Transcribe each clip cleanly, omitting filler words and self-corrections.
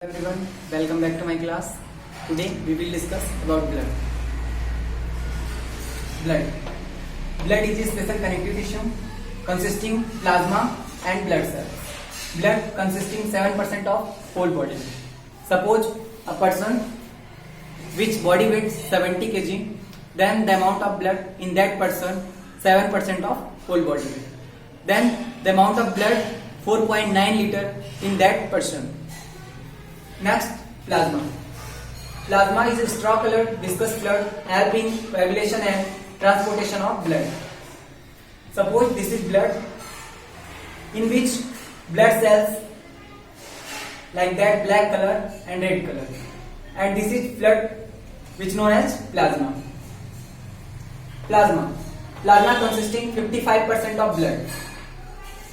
Everyone, welcome back to my class. Today we will discuss about blood. Blood is a special connective tissue consisting plasma and blood cells. Blood consisting 7% of whole body. Suppose a person which body weight 70 kg, then the amount of blood in that person 7% of whole body weight. Then the amount of blood 4.9 liter in that person. Next, plasma. Plasma is a straw-colored viscous fluid helping coagulation and transportation of blood. Suppose this is blood in which blood cells like that black color and red color, and this is fluid which known as plasma. Plasma consisting 55% of blood.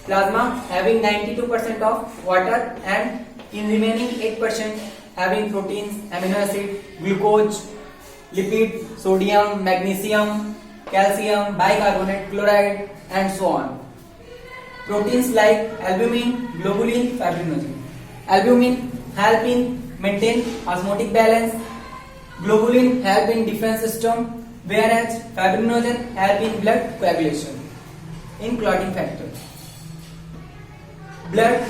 Plasma having 92% of water and in remaining 8% having proteins, amino acid, glucose, lipid, sodium, magnesium, calcium, bicarbonate, chloride and so on. Proteins like albumin, globulin, fibrinogen. Albumin help in maintain osmotic balance, globulin help in defense system, whereas fibrinogen help in blood coagulation, in clotting factor. Blood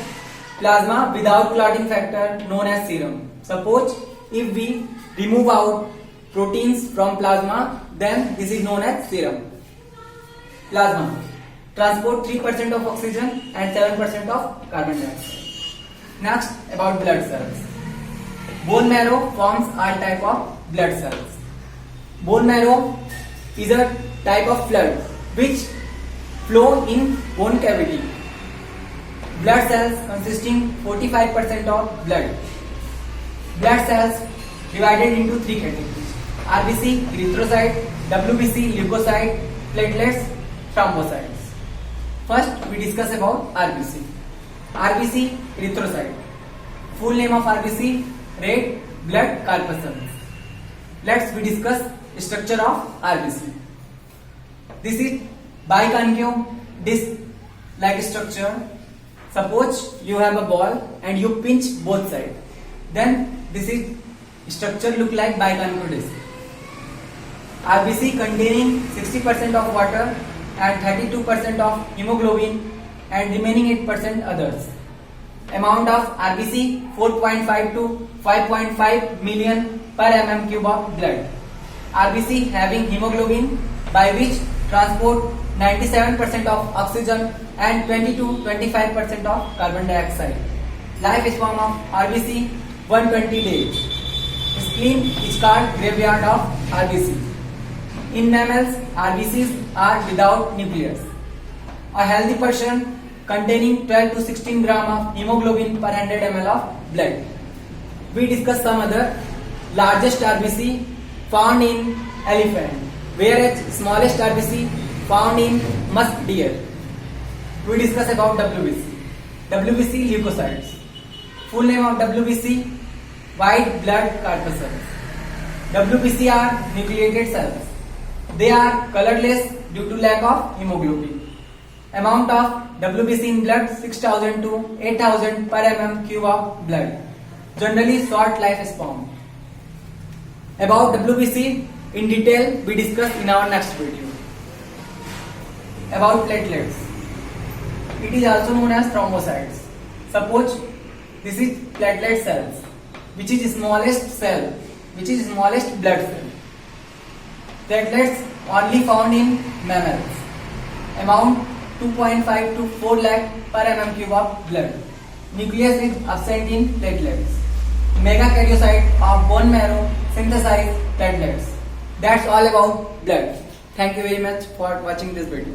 plasma without clotting factor known as serum. Suppose if we remove out proteins from plasma, then this is known as serum. Plasma transport 3% of oxygen and 7% of carbon dioxide. Next, about blood cells. Bone marrow forms all type of blood cells. Bone marrow is a type of fluid which flow in bone cavity. Blood cells consisting 45% of blood. Blood cells divided into three categories: RBC, erythrocyte, WBC, leukocyte, platelets, thrombocytes. First, we discuss about RBC. RBC, erythrocyte. Full name of RBC: red blood corpuscles. Let's we discuss structure of RBC. This is biconcave disc-like structure. Suppose you have a ball and you pinch both sides, then this is structure look like biconcave disc. RBC containing 60% of water and 32% of hemoglobin and remaining 8% others. Amount of RBC 4.5 to 5.5 million per mm cube of blood. RBC having hemoglobin by which transport 97% of oxygen and 20 to 25% of carbon dioxide. Lifespan of RBC 120 days. Spleen is called graveyard of RBC. In mammals, RBCs are without nucleus. A healthy person containing 12 to 16 gram of hemoglobin per 100 ml of blood. We discuss some other. Largest RBC found in elephant, whereas smallest RBC found in musk deer. We discuss about WBC. WBC leukocytes. Full name of WBC: white blood corpuscles. WBC are nucleated cells. They are colorless due to lack of hemoglobin. Amount of WBC in blood 6000 to 8000 per mm cube of blood. Generally short lifespan. About WBC in detail we discuss in our next video. About platelets. It is also known as thrombocytes. Suppose this is platelet cells, which is smallest cell, which is smallest blood cell. Platelets only found in mammals. Amount 2.5 to 4 lakh per mm cube of blood. Nucleus is absent in platelets. Megakaryocyte of bone marrow synthesize platelets. That's all about blood. Thank you very much for watching this video.